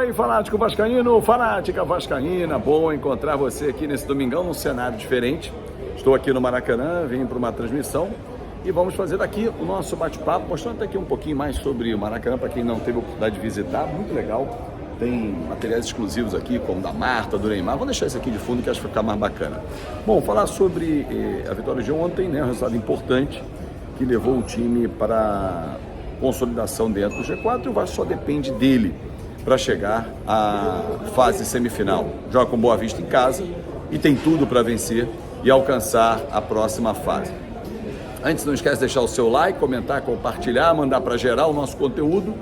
Oi, fanático vascaíno, fanática vascaína, bom encontrar você aqui nesse domingão num cenário diferente. Estou aqui no Maracanã, vim para uma transmissão e vamos fazer aqui o nosso bate-papo, mostrando até aqui um pouquinho mais sobre o Maracanã, para quem não teve a oportunidade de visitar, muito legal. Tem materiais exclusivos aqui, como da Marta, do Neymar. Vou deixar isso aqui de fundo que acho que vai ficar mais bacana. Bom, falar sobre a vitória de ontem, né, um resultado importante que levou o time para consolidação dentro do G4 e o Vasco só depende dele para chegar à fase semifinal. Joga com Boa Vista em casa e tem tudo para vencer e alcançar a próxima fase. Antes, não esquece de deixar o seu like, comentar, compartilhar, mandar para geral o nosso conteúdo.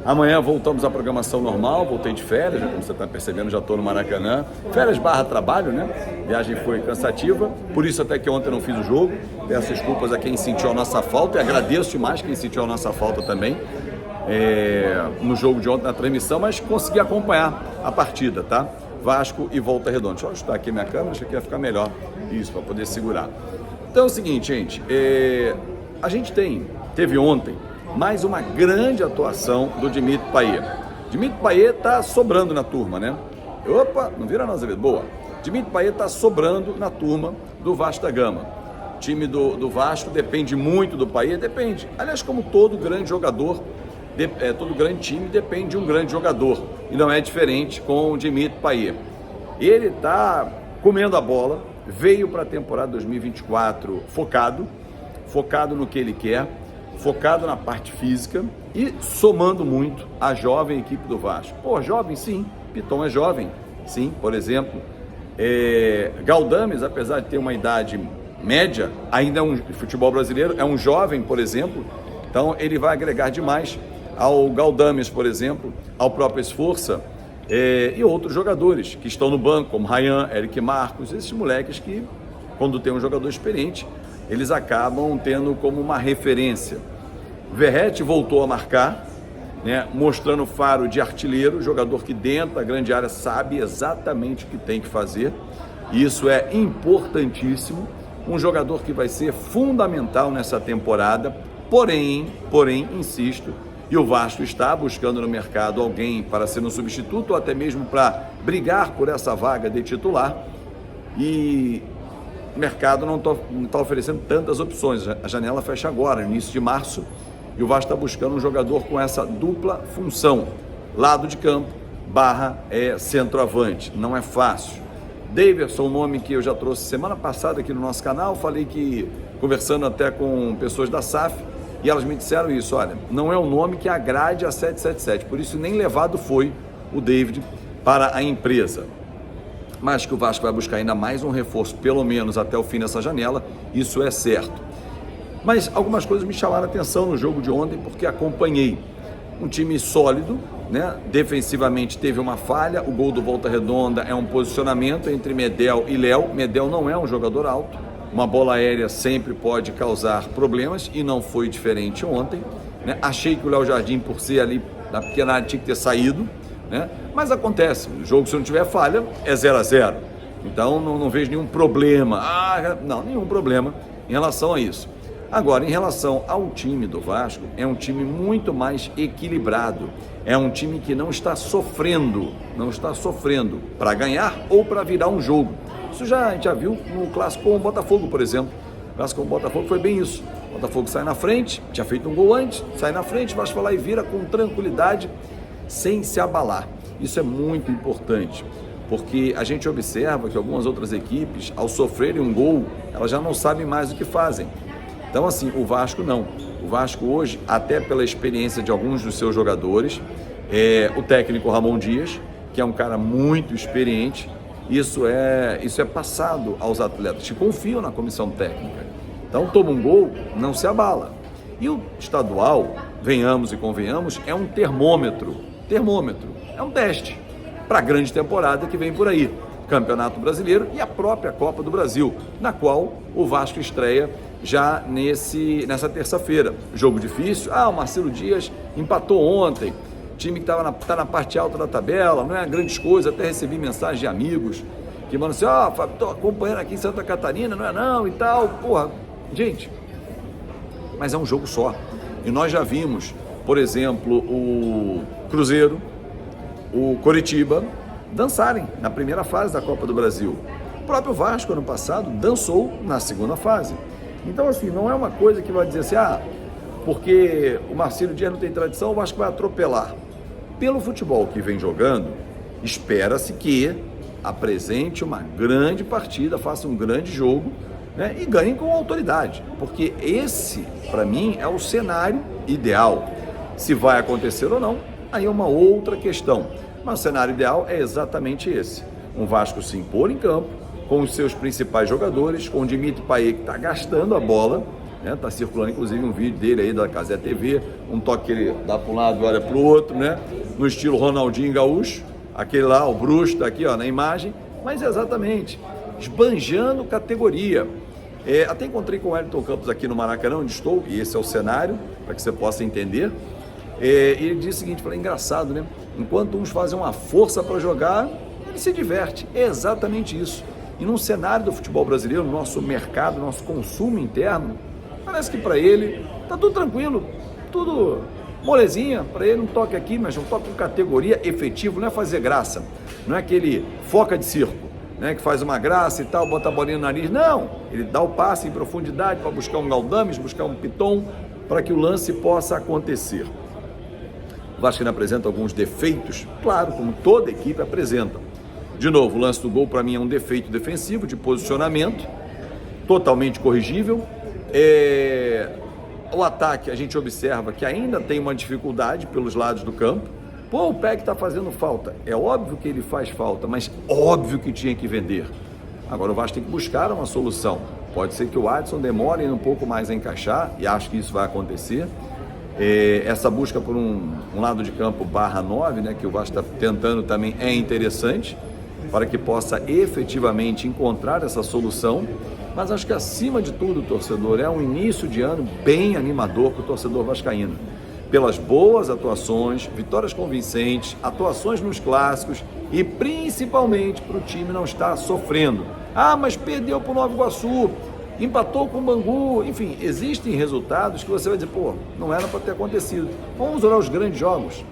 Amanhã voltamos à programação normal, voltei de férias, como você está percebendo, já estou no Maracanã. Férias / trabalho, né? A viagem foi cansativa, por isso até que ontem não fiz o jogo. Peço desculpas a quem sentiu a nossa falta e agradeço demais quem sentiu a nossa falta também no jogo de ontem, na transmissão, mas consegui acompanhar a partida, tá? Vasco e Volta Redonda. Deixa eu ajustar aqui minha câmera, acho que ia ficar melhor isso, para poder segurar. Então é o seguinte, gente, a gente teve ontem mais uma grande atuação do Dimitri Payet. Dimitri Payet está sobrando na turma, né? Opa, não vira nossa vida, boa. Dimitri Payet está sobrando na turma do Vasco da Gama. O time do Vasco depende muito do Payet, depende. Aliás, como todo grande jogador, todo grande time depende de um grande jogador. E não é diferente com o Dimitri Payet. Ele está comendo a bola, veio para a temporada 2024 focado no que ele quer, focado na parte física e somando muito a jovem equipe do Vasco. Pô, jovem sim, Piton é jovem, sim, por exemplo. Galdames, apesar de ter uma idade média, ainda é um futebol brasileiro, é um jovem, por exemplo, então ele vai agregar demais ao Galdames, por exemplo, ao próprio Esforça e outros jogadores que estão no banco, como Ryan, Eric Marcos, esses moleques que, quando tem um jogador experiente, eles acabam tendo como uma referência. Verratti voltou a marcar, né, mostrando faro de artilheiro, jogador que dentro da grande área sabe exatamente o que tem que fazer. Isso é importantíssimo. Um jogador que vai ser fundamental nessa temporada, porém, insisto, e o Vasco está buscando no mercado alguém para ser um substituto ou até mesmo para brigar por essa vaga de titular. E o mercado não está oferecendo tantas opções. A janela fecha agora, no início de março, e o Vasco está buscando um jogador com essa dupla função, lado de campo / centroavante. Não é fácil. Daverson, um nome que eu já trouxe semana passada aqui no nosso canal, falei que, conversando até com pessoas da SAF, e elas me disseram isso, olha, não é um nome que agrade a 777, por isso nem levado foi o David para a empresa. Mas que o Vasco vai buscar ainda mais um reforço, pelo menos até o fim dessa janela, isso é certo. Mas algumas coisas me chamaram a atenção no jogo de ontem, porque acompanhei um time sólido, né? Defensivamente teve uma falha, o gol do Volta Redonda é um posicionamento entre Medel e Léo. Medel não é um jogador alto, uma bola aérea sempre pode causar problemas e não foi diferente ontem, né? Achei que o Léo Jardim, por ser ali na pequena área, tinha que ter saído, né? Mas acontece, o jogo, se não tiver falha, é 0-0. Então não vejo nenhum problema, nenhum problema em relação a isso. Agora, em relação ao time do Vasco, é um time muito mais equilibrado, é um time que não está sofrendo para ganhar ou para virar um jogo. Isso a gente já viu no clássico com o Botafogo, por exemplo. O clássico com o Botafogo foi bem isso. O Botafogo sai na frente, tinha feito um gol antes, sai na frente, o Vasco vai lá e vira com tranquilidade, sem se abalar. Isso é muito importante, porque a gente observa que algumas outras equipes, ao sofrerem um gol, elas já não sabem mais o que fazem. Então, assim, o Vasco não. O Vasco hoje, até pela experiência de alguns dos seus jogadores, o técnico Ramon Dias, que é um cara muito experiente, isso é passado aos atletas que confiam na comissão técnica. Então, toma um gol, não se abala. E o estadual, venhamos e convenhamos, é um termômetro, é um teste para a grande temporada que vem por aí. Campeonato Brasileiro e a própria Copa do Brasil, na qual o Vasco estreia já nessa terça-feira. Jogo difícil, o Marcelo Dias empatou ontem, time que tá na parte alta da tabela, não é grandes coisas, até recebi mensagem de amigos que mandam assim, Fábio, tô acompanhando aqui em Santa Catarina, não é não, e tal, porra, gente, mas é um jogo só, e nós já vimos, por exemplo, o Cruzeiro, o Coritiba dançarem na primeira fase da Copa do Brasil. O próprio Vasco, ano passado, dançou na segunda fase. Então, assim, não é uma coisa que vai dizer assim, porque o Marcílio Dias não tem tradição, o Vasco vai atropelar. Pelo futebol que vem jogando, espera-se que apresente uma grande partida, faça um grande jogo, né, e ganhe com autoridade. Porque esse, para mim, é o cenário ideal. Se vai acontecer ou não, aí é uma outra questão. Mas o cenário ideal é exatamente esse. Um Vasco se impor em campo, com os seus principais jogadores, com o Dimitri Payet, que está gastando a bola, né? Está circulando inclusive um vídeo dele aí da Cazé TV, um toque que ele dá para um lado e olha para o outro, né? No estilo Ronaldinho Gaúcho, aquele lá, o bruxo, está aqui na imagem, mas exatamente, esbanjando categoria. Até encontrei com o Wellington Campos aqui no Maracanã, onde estou, e esse é o cenário, para que você possa entender. Ele disse o seguinte, falei, engraçado, né? Enquanto uns fazem uma força para jogar, ele se diverte. É exatamente isso. E num cenário do futebol brasileiro, no nosso mercado, nosso consumo interno, parece que para ele tá tudo tranquilo, tudo molezinha, para ele um toque aqui, mas um toque com categoria efetivo, não é fazer graça, não é aquele foca de circo, né, que faz uma graça e tal, bota a bolinha no nariz, não, ele dá o passe em profundidade para buscar um Galdames, buscar um Piton, para que o lance possa acontecer. O Vasco apresenta alguns defeitos, claro, como toda equipe apresenta. De novo, o lance do gol para mim é um defeito defensivo, de posicionamento, totalmente corrigível. O ataque a gente observa que ainda tem uma dificuldade pelos lados do campo. O Peck está fazendo falta. É óbvio que ele faz falta, mas óbvio que tinha que vender. Agora o Vasco tem que buscar uma solução. Pode ser que o Adson demore um pouco mais a encaixar, e acho que isso vai acontecer. Essa busca por um lado de campo /9, né, que o Vasco está tentando também, é interessante, para que possa efetivamente encontrar essa solução, mas acho que acima de tudo, torcedor, é um início de ano bem animador para o torcedor vascaíno, pelas boas atuações, vitórias convincentes, atuações nos clássicos e principalmente para o time não estar sofrendo. Mas perdeu para o Nova Iguaçu, empatou com o Bangu, enfim, existem resultados que você vai dizer, não era para ter acontecido. Vamos olhar os grandes jogos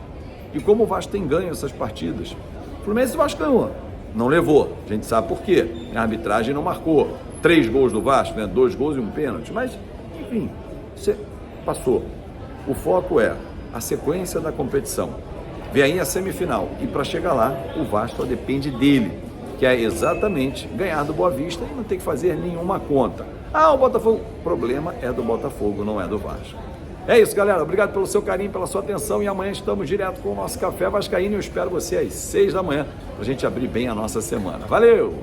e como o Vasco tem ganho essas partidas. O Fluminense e o Vasco ganhou. Não levou, a gente sabe por quê, a arbitragem não marcou 3 gols do Vasco, né? 2 gols e um pênalti, mas enfim, você passou. O foco é a sequência da competição, vem aí a semifinal, e para chegar lá o Vasco só depende dele, que é exatamente ganhar do Boa Vista e não ter que fazer nenhuma conta. O Botafogo, o problema é do Botafogo, não é do Vasco. É isso, galera, obrigado pelo seu carinho, pela sua atenção, e amanhã estamos direto com o nosso Café Vascaíno. Eu espero você às 6 da manhã, para a gente abrir bem a nossa semana. Valeu!